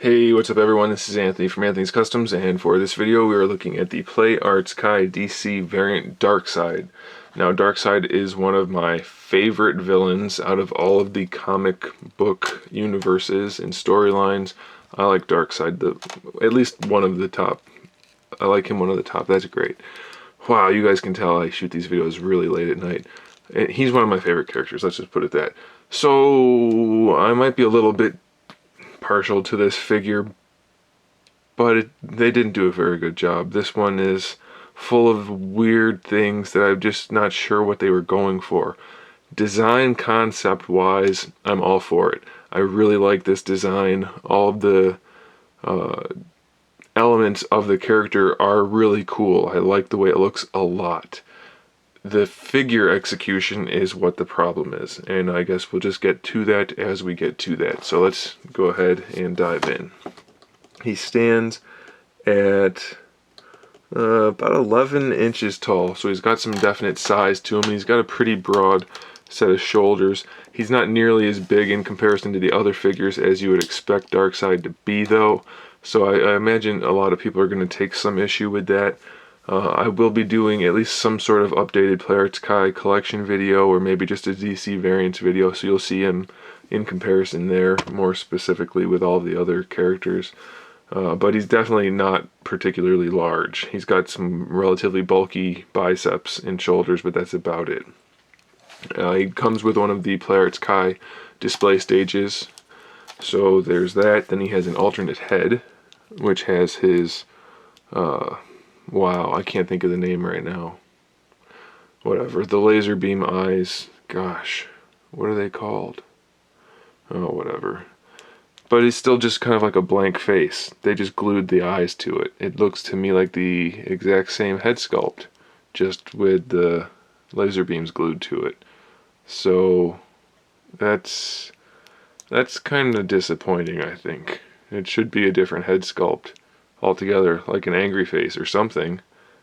Hey, what's up everyone? This is Anthony from Anthony's Customs, and for this video we are looking at the Play Arts Kai DC variant DARKSEID. Now DARKSEID is one of my favorite villains out of all of the comic book universes and storylines. I like DARKSEID, at least one of the top. I like him one of the top. That's great. Wow, you guys can tell I shoot these videos really late at night. He's one of my favorite characters, let's just put it that. So I might be a little bit partial to this figure, but they didn't do a very good job. This one is full of weird things that I'm just not sure what they were going for. Design concept wise, I'm all for it. I really like this design. All of the elements of the character are really cool. I like the way it looks a lot. The figure execution is what the problem is, and I guess we'll just get to that as we get to that. So let's go ahead and dive in. He stands at about 11 inches tall, so he's got some definite size to him. He's got a pretty broad set of shoulders. He's not nearly as big in comparison to the other figures as you would expect DARKSEID to be, though, so I imagine a lot of people are going to take some issue with that. I will be doing at least some sort of updated Play Arts Kai collection video, or maybe just a DC variants video, so you'll see him in comparison there, more specifically with all the other characters. But he's definitely not particularly large. He's got some relatively bulky biceps and shoulders, but that's about it. He comes with one of the Play Arts Kai display stages, so there's that. Then he has an alternate head, which has his... wow, I can't think of the name right now. Whatever, the laser beam eyes. Gosh, what are they called? Oh, whatever. But it's still just kind of like a blank face. They just glued the eyes to it. It looks to me like the exact same head sculpt, just with the laser beams glued to it. So that's kind of disappointing, I think. It should be a different head sculpt altogether, like an angry face or something.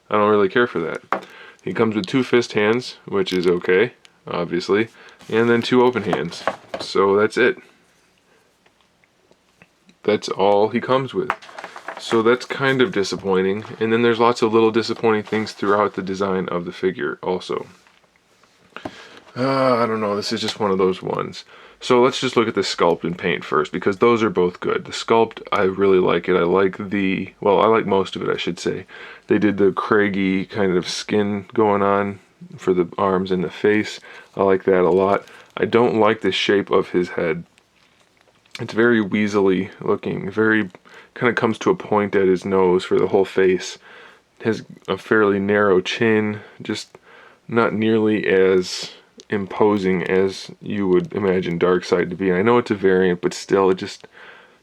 I don't really care for that. He comes with 2 fist hands, which is okay, obviously, and then 2 open hands. So that's it. That's all he comes with. So that's kind of disappointing. And then there's lots of little disappointing things throughout the design of the figure also. I don't know, this is just one of those ones. So let's just look at the sculpt and paint first, because those are both good. The sculpt, I really like it. I like I like most of it, I should say. They did the craggy kind of skin going on for the arms and the face. I like that a lot. I don't like the shape of his head. It's very weaselly looking, very kind of comes to a point at his nose for the whole face. Has a fairly narrow chin, just not nearly as imposing as you would imagine DARKSEID to be. And I know it's a variant, but still it just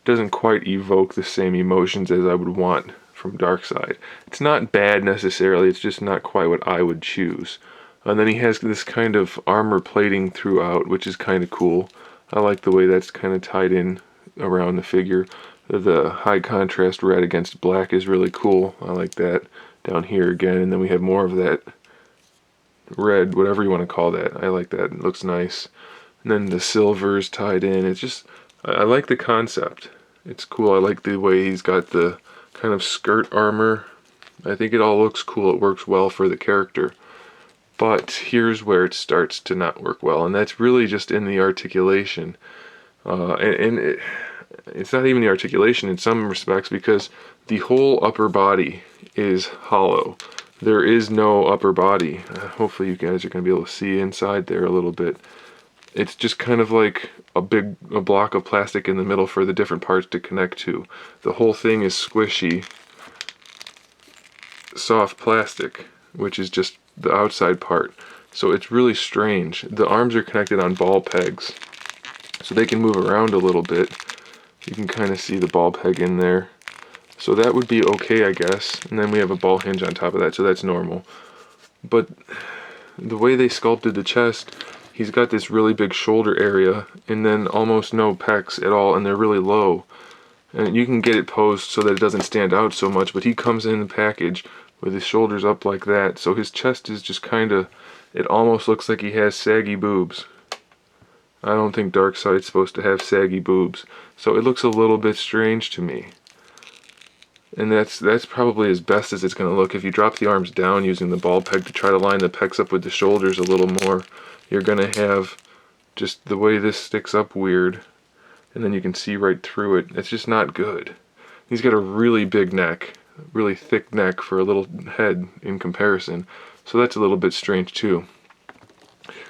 doesn't quite evoke the same emotions as I would want from DARKSEID. It's not bad necessarily, it's just not quite what I would choose. And then he has this kind of armor plating throughout, which is kind of cool. I like the way that's kind of tied in around the figure. The high contrast red against black is really cool. I like that down here again. And then we have more of that red, whatever you want to call that. I like that. It looks nice. And then the silver's tied in. It's just, I like the concept. It's cool. I like the way he's got the kind of skirt armor. I think it all looks cool. It works well for the character. But here's where it starts to not work well, and that's really just in the articulation. It's not even the articulation in some respects, because the whole upper body is hollow. There is no upper body. Hopefully you guys are going to be able to see inside there a little bit. It's just kind of like a block of plastic in the middle for the different parts to connect to. The whole thing is squishy, soft plastic, which is just the outside part. So it's really strange. The arms are connected on ball pegs, so they can move around a little bit. You can kind of see the ball peg in there. So that would be okay, I guess. And then we have a ball hinge on top of that, so that's normal. But the way they sculpted the chest, he's got this really big shoulder area, and then almost no pecs at all, and they're really low. And you can get it posed so that it doesn't stand out so much, but he comes in the package with his shoulders up like that, so his chest is just kind of, it almost looks like he has saggy boobs. I don't think DARKSEID's supposed to have saggy boobs. So it looks a little bit strange to me. And that's probably as best as it's going to look. If you drop the arms down using the ball peg to try to line the pecs up with the shoulders a little more, you're going to have just the way this sticks up weird. And then you can see right through it. It's just not good. He's got a really big neck, really thick neck for a little head in comparison. So that's a little bit strange too.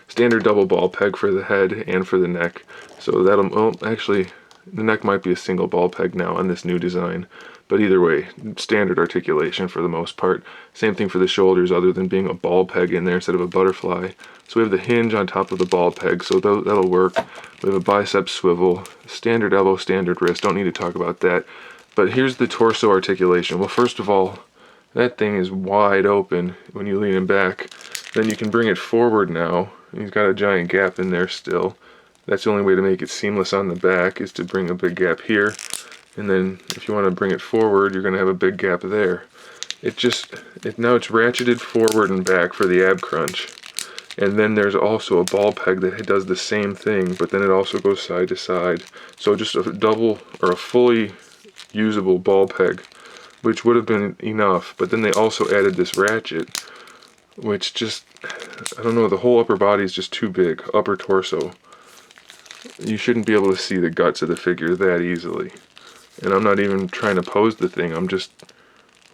Standard double ball peg for the head and for the neck. So that'll, well, actually, the neck might be a single ball peg now on this new design. But either way, standard articulation for the most part. Same thing for the shoulders, other than being a ball peg in there instead of a butterfly. So we have the hinge on top of the ball peg, so that'll work. We have a bicep swivel, standard elbow, standard wrist. Don't need to talk about that. But here's the torso articulation. Well, first of all, that thing is wide open when you lean it back. Then you can bring it forward now. He's got a giant gap in there still. That's the only way to make it seamless on the back, is to bring a big gap here. And then if you want to bring it forward, you're going to have a big gap there. Now it's ratcheted forward and back for the ab crunch. And then there's also a ball peg that does the same thing, but then it also goes side to side. So just a double or a fully usable ball peg, which would have been enough. But then they also added this ratchet, which just, I don't know, the whole upper body is just too big, upper torso. You shouldn't be able to see the guts of the figure that easily. And I'm not even trying to pose the thing, I'm just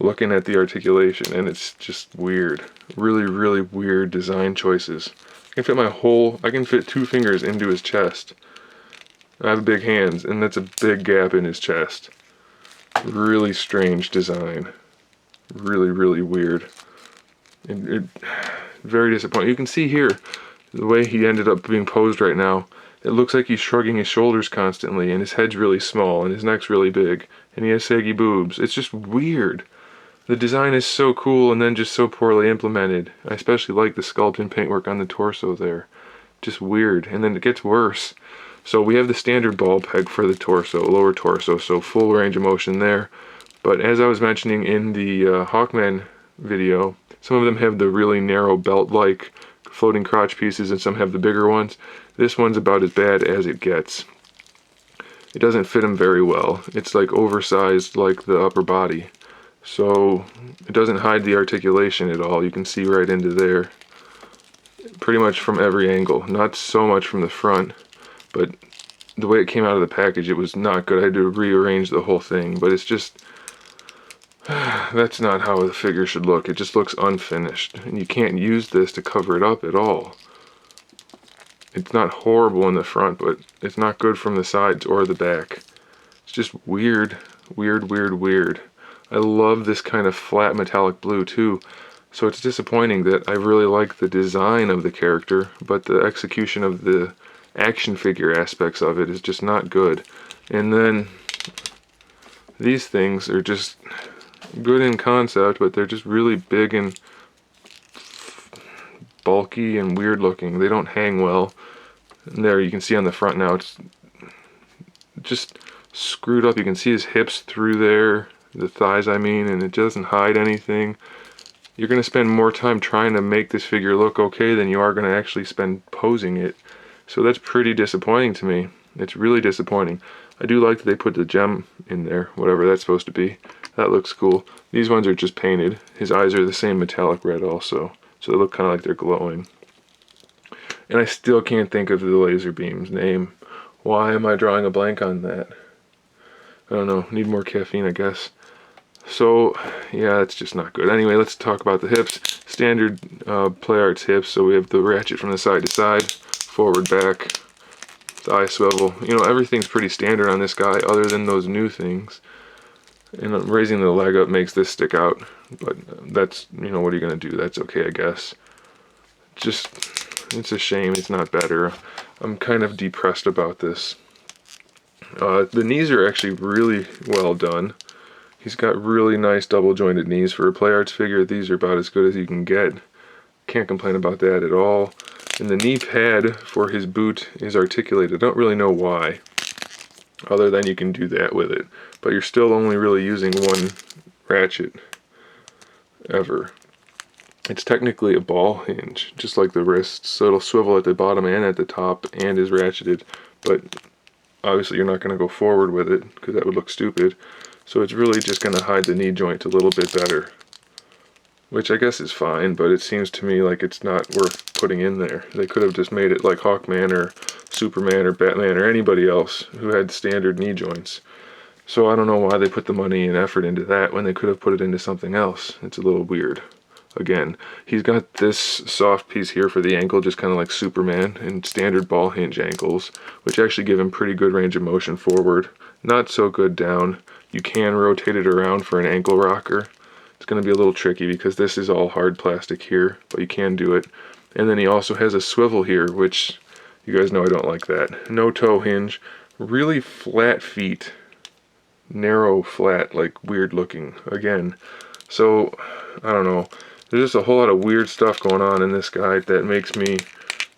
looking at the articulation, and it's just weird. Really, really weird design choices. I can fit 2 fingers into his chest. I have big hands, and that's a big gap in his chest. Really strange design. Really, really weird. And very disappointing. You can see here, the way he ended up being posed right now, it looks like he's shrugging his shoulders constantly, and his head's really small, and his neck's really big, and he has saggy boobs. It's just weird. The design is so cool, and then just so poorly implemented. I especially like the sculpt and paintwork on the torso there. Just weird, and then it gets worse. So we have the standard ball peg for the torso, lower torso, so full range of motion there. But as I was mentioning in the Hawkman video, some of them have the really narrow belt-like floating crotch pieces, and some have the bigger ones. This one's about as bad as it gets. It doesn't fit him very well. It's like oversized like the upper body. So it doesn't hide the articulation at all. You can see right into there. Pretty much from every angle. Not so much from the front, but the way it came out of the package, it was not good. I had to rearrange the whole thing, but it's just, that's not how the figure should look. It just looks unfinished, and you can't use this to cover it up at all. It's not horrible in the front, but it's not good from the sides or the back. It's just weird, weird, weird, weird. I love this kind of flat metallic blue too, so it's disappointing that I really like the design of the character, but the execution of the action figure aspects of it is just not good. And then these things are just good in concept, but they're just really big and bulky and weird looking. They don't hang well. And there you can see on the front now, it's just screwed up. You can see his hips through there, the thighs I mean, and it doesn't hide anything. You're going to spend more time trying to make this figure look okay than you are going to actually spend posing it. So that's pretty disappointing to me. It's really disappointing. I do like that they put the gem in there, whatever that's supposed to be. That looks cool. These ones are just painted. His eyes are the same metallic red also, so they look kind of like they're glowing. And I still can't think of the laser beam's name. Why am I drawing a blank on that? I don't know. Need more caffeine, I guess. So, yeah, it's just not good. Anyway, let's talk about the hips. Standard Play Arts hips. So we have the ratchet from the side to side, forward, back, thigh swivel. You know, everything's pretty standard on this guy other than those new things. And raising the leg up makes this stick out. But that's, you know, what are you going to do? That's okay, I guess. Just, it's a shame it's not better. I'm kind of depressed about this. The knees are actually really well done. He's got really nice double jointed knees. For a Play Arts figure, these are about as good as you can get. Can't complain about that at all. And the knee pad for his boot is articulated. I don't really know why, other than you can do that with it. But you're still only really using one ratchet ever. It's technically a ball hinge, just like the wrists, so it'll swivel at the bottom and at the top and is ratcheted, but obviously you're not going to go forward with it because that would look stupid. So it's really just going to hide the knee joint a little bit better, which I guess is fine, but it seems to me like it's not worth putting in there. They could have just made it like Hawkman or Superman or Batman or anybody else who had standard knee joints. So I don't know why they put the money and effort into that when they could have put it into something else. It's a little weird. Again, he's got this soft piece here for the ankle, just kind of like Superman, and standard ball hinge ankles, which actually give him pretty good range of motion forward. Not so good down. You can rotate it around for an ankle rocker. It's going to be a little tricky because this is all hard plastic here, but you can do it. And then he also has a swivel here, which you guys know I don't like that. No toe hinge, really flat feet, narrow, flat, like weird looking again. So I don't know. There's just a whole lot of weird stuff going on in this guy that makes me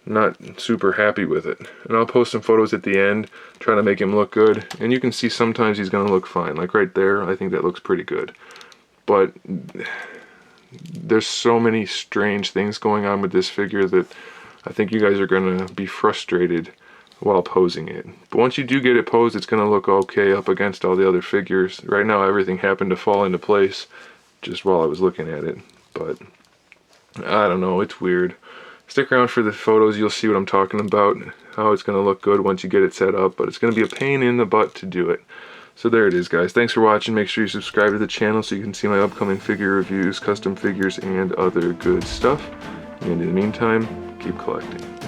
not super happy with it. And I'll post some photos at the end trying to make him look good. And you can see sometimes he's going to look fine. Like right there, I think that looks pretty good. But there's so many strange things going on with this figure that I think you guys are going to be frustrated while posing it. But once you do get it posed, it's going to look okay up against all the other figures. Right now, everything happened to fall into place just while I was looking at it. But I don't know, it's weird. Stick around for the photos, you'll see what I'm talking about, how it's going to look good once you get it set up, but it's going to be a pain in the butt to do it. So there it is, guys. Thanks for watching. Make sure you subscribe to the channel so you can see my upcoming figure reviews, custom figures, and other good stuff. And in the meantime, keep collecting.